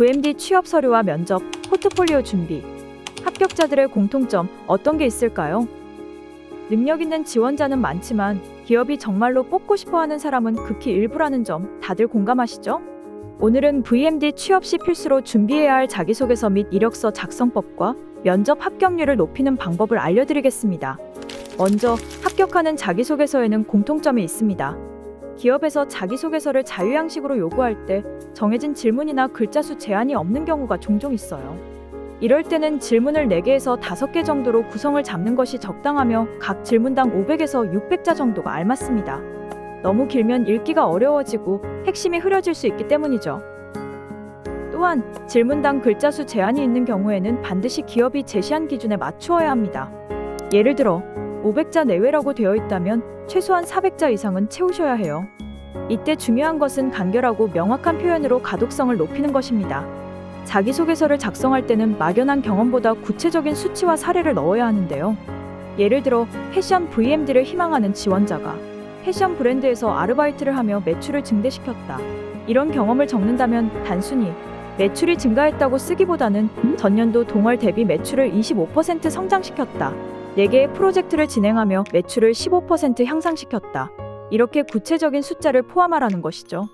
VMD 취업 서류와 면접, 포트폴리오 준비. 합격자들의 공통점 어떤 게 있을까요? 능력 있는 지원자는 많지만 기업이 정말로 뽑고 싶어하는 사람은 극히 일부라는 점 다들 공감하시죠? 오늘은 VMD 취업 시 필수로 준비해야 할 자기소개서 및 이력서 작성법과 면접 합격률을 높이는 방법을 알려드리겠습니다. 먼저 합격하는 자기소개서에는 공통점이 있습니다. 기업에서 자기소개서를 자유양식으로 요구할 때 정해진 질문이나 글자 수 제한이 없는 경우가 종종 있어요. 이럴 때는 질문을 4개에서 5개 정도로 구성을 잡는 것이 적당하며 각 질문당 500에서 600자 정도가 알맞습니다. 너무 길면 읽기가 어려워지고 핵심이 흐려질 수 있기 때문이죠. 또한 질문당 글자 수 제한이 있는 경우에는 반드시 기업이 제시한 기준에 맞추어야 합니다. 예를 들어 500자 내외라고 되어 있다면 최소한 400자 이상은 채우셔야 해요. 이때 중요한 것은 간결하고 명확한 표현으로 가독성을 높이는 것입니다. 자기소개서를 작성할 때는 막연한 경험보다 구체적인 수치와 사례를 넣어야 하는데요. 예를 들어 패션 VMD를 희망하는 지원자가 패션 브랜드에서 아르바이트를 하며 매출을 증대시켰다. 이런 경험을 적는다면 단순히 매출이 증가했다고 쓰기보다는 전년도 동월 대비 매출을 25% 성장시켰다. 4개의 프로젝트를 진행하며 매출을 15% 향상시켰다. 이렇게 구체적인 숫자를 포함하라는 것이죠.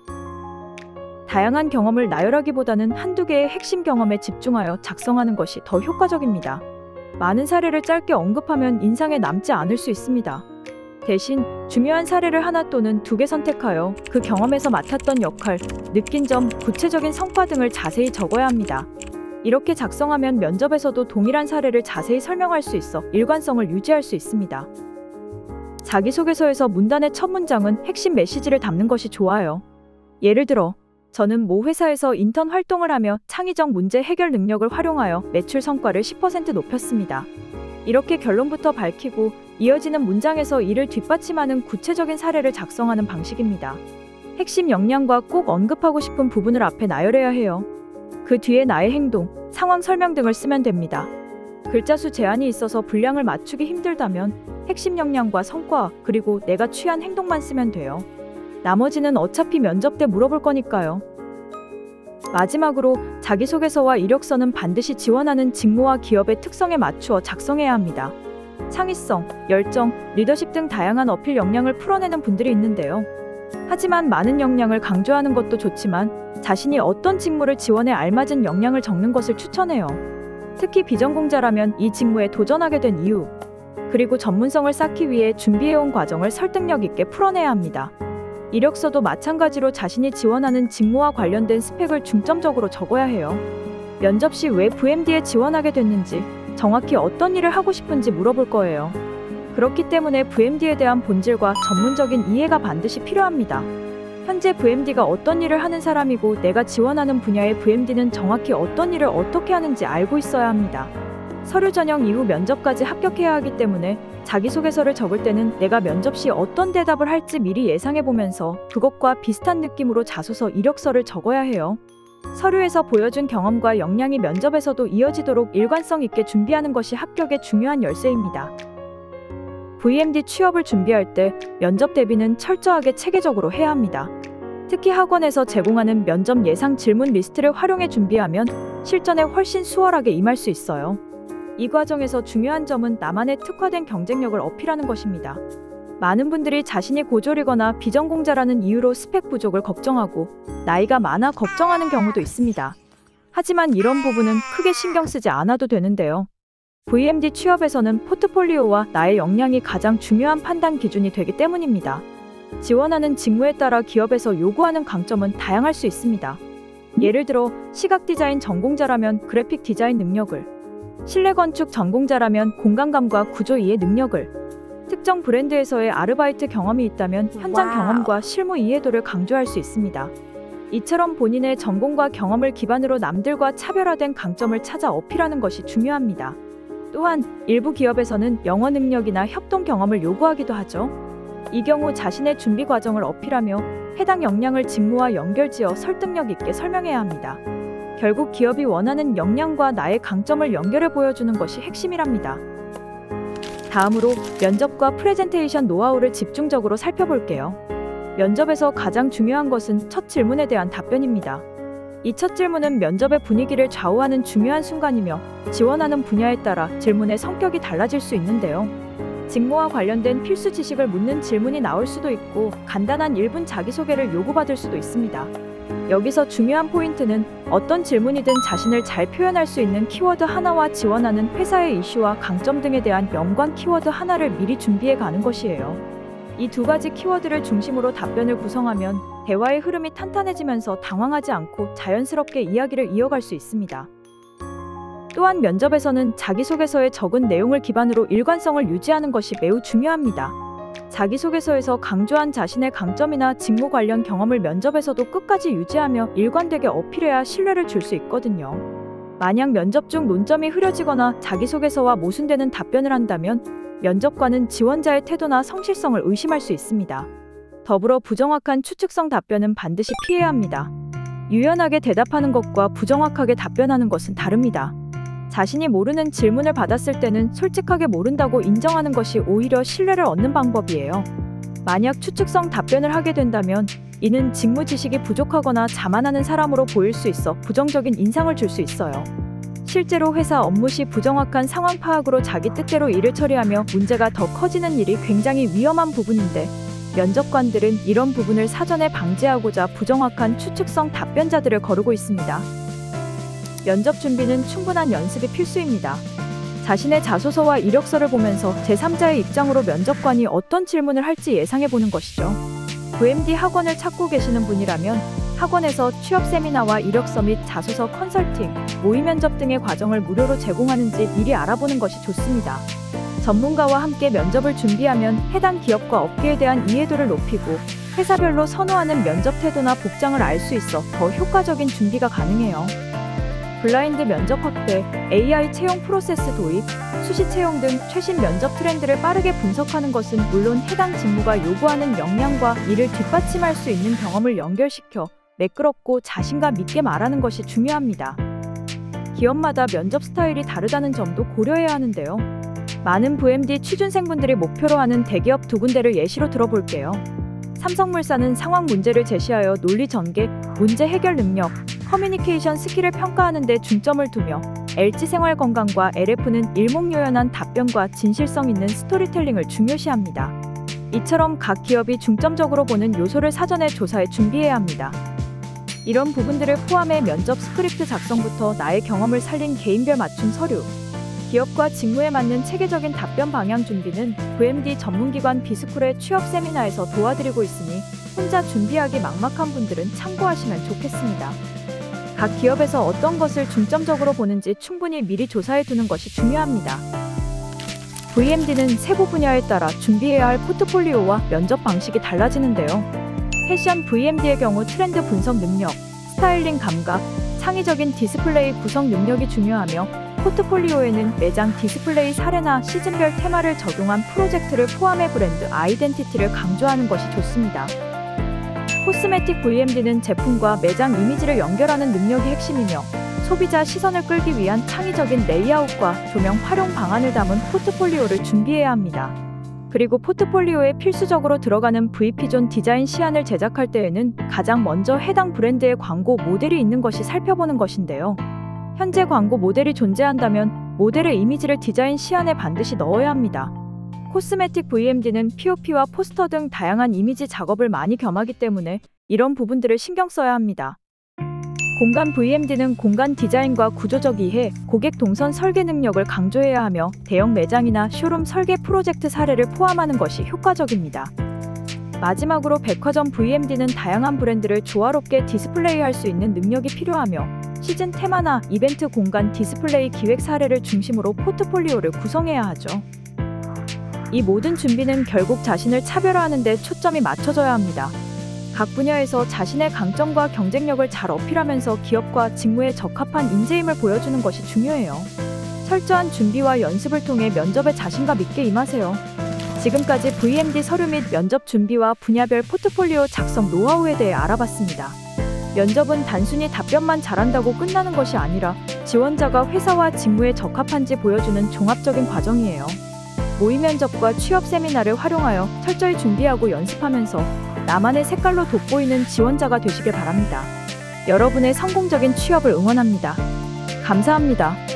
다양한 경험을 나열하기보다는 한두 개의 핵심 경험에 집중하여 작성하는 것이 더 효과적입니다. 많은 사례를 짧게 언급하면 인상에 남지 않을 수 있습니다. 대신 중요한 사례를 하나 또는 2개 선택하여 그 경험에서 맡았던 역할, 느낀 점, 구체적인 성과 등을 자세히 적어야 합니다. 이렇게 작성하면 면접에서도 동일한 사례를 자세히 설명할 수 있어 일관성을 유지할 수 있습니다. 자기소개서에서 문단의 첫 문장은 핵심 메시지를 담는 것이 좋아요. 예를 들어 저는 모 회사에서 인턴 활동을 하며 창의적 문제 해결 능력을 활용하여 매출 성과를 10% 높였습니다. 이렇게 결론부터 밝히고 이어지는 문장에서 이를 뒷받침하는 구체적인 사례를 작성하는 방식입니다. 핵심 역량과 꼭 언급하고 싶은 부분을 앞에 나열해야 해요. 그 뒤에 나의 행동, 상황 설명 등을 쓰면 됩니다. 글자 수 제한이 있어서 분량을 맞추기 힘들다면 핵심 역량과 성과, 그리고 내가 취한 행동만 쓰면 돼요. 나머지는 어차피 면접 때 물어볼 거니까요. 마지막으로 자기소개서와 이력서는 반드시 지원하는 직무와 기업의 특성에 맞추어 작성해야 합니다. 창의성, 열정, 리더십 등 다양한 어필 역량을 풀어내는 분들이 있는데요. 하지만 많은 역량을 강조하는 것도 좋지만 자신이 어떤 직무를 지원해 알맞은 역량을 적는 것을 추천해요. 특히 비전공자라면 이 직무에 도전하게 된 이유, 그리고 전문성을 쌓기 위해 준비해온 과정을 설득력 있게 풀어내야 합니다. 이력서도 마찬가지로 자신이 지원하는 직무와 관련된 스펙을 중점적으로 적어야 해요. 면접 시 왜 VMD에 지원하게 됐는지, 정확히 어떤 일을 하고 싶은지 물어볼 거예요. 그렇기 때문에 VMD에 대한 본질과 전문적인 이해가 반드시 필요합니다. 현재 VMD가 어떤 일을 하는 사람이고 내가 지원하는 분야의 VMD는 정확히 어떤 일을 어떻게 하는지 알고 있어야 합니다. 서류 전형 이후 면접까지 합격해야 하기 때문에 자기소개서를 적을 때는 내가 면접 시 어떤 대답을 할지 미리 예상해보면서 그것과 비슷한 느낌으로 자소서, 이력서를 적어야 해요. 서류에서 보여준 경험과 역량이 면접에서도 이어지도록 일관성 있게 준비하는 것이 합격의 중요한 열쇠입니다. VMD 취업을 준비할 때 면접 대비는 철저하게 체계적으로 해야 합니다. 특히 학원에서 제공하는 면접 예상 질문 리스트를 활용해 준비하면 실전에 훨씬 수월하게 임할 수 있어요. 이 과정에서 중요한 점은 나만의 특화된 경쟁력을 어필하는 것입니다. 많은 분들이 자신이 고졸이거나 비전공자라는 이유로 스펙 부족을 걱정하고 나이가 많아 걱정하는 경우도 있습니다. 하지만 이런 부분은 크게 신경 쓰지 않아도 되는데요. VMD 취업에서는 포트폴리오와 나의 역량이 가장 중요한 판단 기준이 되기 때문입니다. 지원하는 직무에 따라 기업에서 요구하는 강점은 다양할 수 있습니다. 예를 들어 시각 디자인 전공자라면 그래픽 디자인 능력을, 실내 건축 전공자라면 공간감과 구조 이해 능력을, 특정 브랜드에서의 아르바이트 경험이 있다면 현장 경험과 실무 이해도를 강조할 수 있습니다. 이처럼 본인의 전공과 경험을 기반으로 남들과 차별화된 강점을 찾아 어필하는 것이 중요합니다. 또한 일부 기업에서는 영어 능력이나 협동 경험을 요구하기도 하죠. 이 경우 자신의 준비 과정을 어필하며 해당 역량을 직무와 연결지어 설득력 있게 설명해야 합니다. 결국 기업이 원하는 역량과 나의 강점을 연결해 보여주는 것이 핵심이랍니다. 다음으로 면접과 프레젠테이션 노하우를 집중적으로 살펴볼게요. 면접에서 가장 중요한 것은 첫 질문에 대한 답변입니다. 이 첫 질문은 면접의 분위기를 좌우하는 중요한 순간이며 지원하는 분야에 따라 질문의 성격이 달라질 수 있는데요. 직무와 관련된 필수 지식을 묻는 질문이 나올 수도 있고 간단한 1분 자기소개를 요구받을 수도 있습니다. 여기서 중요한 포인트는 어떤 질문이든 자신을 잘 표현할 수 있는 키워드 하나와 지원하는 회사의 이슈와 강점 등에 대한 연관 키워드 하나를 미리 준비해 가는 것이에요. 이 두 가지 키워드를 중심으로 답변을 구성하면 대화의 흐름이 탄탄해지면서 당황하지 않고 자연스럽게 이야기를 이어갈 수 있습니다. 또한 면접에서는 자기소개서에 적은 내용을 기반으로 일관성을 유지하는 것이 매우 중요합니다. 자기소개서에서 강조한 자신의 강점이나 직무 관련 경험을 면접에서도 끝까지 유지하며 일관되게 어필해야 신뢰를 줄 수 있거든요. 만약 면접 중 논점이 흐려지거나 자기소개서와 모순되는 답변을 한다면 면접관은 지원자의 태도나 성실성을 의심할 수 있습니다. 더불어 부정확한 추측성 답변은 반드시 피해야 합니다. 유연하게 대답하는 것과 부정확하게 답변하는 것은 다릅니다. 자신이 모르는 질문을 받았을 때는 솔직하게 모른다고 인정하는 것이 오히려 신뢰를 얻는 방법이에요. 만약 추측성 답변을 하게 된다면 이는 직무 지식이 부족하거나 자만하는 사람으로 보일 수 있어 부정적인 인상을 줄 수 있어요. 실제로 회사 업무 시 부정확한 상황 파악으로 자기 뜻대로 일을 처리하며 문제가 더 커지는 일이 굉장히 위험한 부분인데 면접관들은 이런 부분을 사전에 방지하고자 부정확한 추측성 답변자들을 거르고 있습니다. 면접 준비는 충분한 연습이 필수입니다. 자신의 자소서와 이력서를 보면서 제3자의 입장으로 면접관이 어떤 질문을 할지 예상해보는 것이죠. VMD 학원을 찾고 계시는 분이라면 학원에서 취업 세미나와 이력서 및 자소서 컨설팅, 모의 면접 등의 과정을 무료로 제공하는지 미리 알아보는 것이 좋습니다. 전문가와 함께 면접을 준비하면 해당 기업과 업계에 대한 이해도를 높이고 회사별로 선호하는 면접 태도나 복장을 알 수 있어 더 효과적인 준비가 가능해요. 블라인드 면접 확대, AI 채용 프로세스 도입, 수시 채용 등 최신 면접 트렌드를 빠르게 분석하는 것은 물론 해당 직무가 요구하는 역량과 이를 뒷받침할 수 있는 경험을 연결시켜 매끄럽고 자신감 있게 말하는 것이 중요합니다. 기업마다 면접 스타일이 다르다는 점도 고려해야 하는데요. 많은 VMD 취준생분들이 목표로 하는 대기업 두 군데를 예시로 들어볼게요. 삼성물산은 상황 문제를 제시하여 논리 전개, 문제 해결 능력, 커뮤니케이션 스킬을 평가하는 데 중점을 두며 LG생활건강과 LF는 일목요연한 답변과 진실성 있는 스토리텔링을 중요시합니다. 이처럼 각 기업이 중점적으로 보는 요소를 사전에 조사해 준비해야 합니다. 이런 부분들을 포함해 면접 스크립트 작성부터 나의 경험을 살린 개인별 맞춤 서류, 기업과 직무에 맞는 체계적인 답변 방향 준비는 VMD 전문기관 비스쿨의 취업 세미나에서 도와드리고 있으니 혼자 준비하기 막막한 분들은 참고하시면 좋겠습니다. 각 기업에서 어떤 것을 중점적으로 보는지 충분히 미리 조사해 두는 것이 중요합니다. VMD는 세부 분야에 따라 준비해야 할 포트폴리오와 면접 방식이 달라지는데요. 패션 VMD의 경우 트렌드 분석 능력, 스타일링 감각, 창의적인 디스플레이 구성 능력이 중요하며 포트폴리오에는 매장 디스플레이 사례나 시즌별 테마를 적용한 프로젝트를 포함해 브랜드 아이덴티티를 강조하는 것이 좋습니다. 코스메틱 VMD는 제품과 매장 이미지를 연결하는 능력이 핵심이며 소비자 시선을 끌기 위한 창의적인 레이아웃과 조명 활용 방안을 담은 포트폴리오를 준비해야 합니다. 그리고 포트폴리오에 필수적으로 들어가는 VP존 디자인 시안을 제작할 때에는 가장 먼저 해당 브랜드의 광고 모델이 있는 것이 살펴보는 것인데요. 현재 광고 모델이 존재한다면 모델의 이미지를 디자인 시안에 반드시 넣어야 합니다. 코스메틱 VMD는 POP와 포스터 등 다양한 이미지 작업을 많이 겸하기 때문에 이런 부분들을 신경 써야 합니다. 공간 VMD는 공간 디자인과 구조적 이해, 고객 동선 설계 능력을 강조해야 하며 대형 매장이나 쇼룸 설계 프로젝트 사례를 포함하는 것이 효과적입니다. 마지막으로 백화점 VMD는 다양한 브랜드를 조화롭게 디스플레이할 수 있는 능력이 필요하며 시즌 테마나 이벤트 공간 디스플레이 기획 사례를 중심으로 포트폴리오를 구성해야 하죠. 이 모든 준비는 결국 자신을 차별화하는 데 초점이 맞춰져야 합니다. 각 분야에서 자신의 강점과 경쟁력을 잘 어필하면서 기업과 직무에 적합한 인재임을 보여주는 것이 중요해요. 철저한 준비와 연습을 통해 면접에 자신감 있게 임하세요. 지금까지 VMD 서류 및 면접 준비와 분야별 포트폴리오 작성 노하우에 대해 알아봤습니다. 면접은 단순히 답변만 잘한다고 끝나는 것이 아니라 지원자가 회사와 직무에 적합한지 보여주는 종합적인 과정이에요. 모의 면접과 취업 세미나를 활용하여 철저히 준비하고 연습하면서 나만의 색깔로 돋보이는 지원자가 되시길 바랍니다. 여러분의 성공적인 취업을 응원합니다. 감사합니다.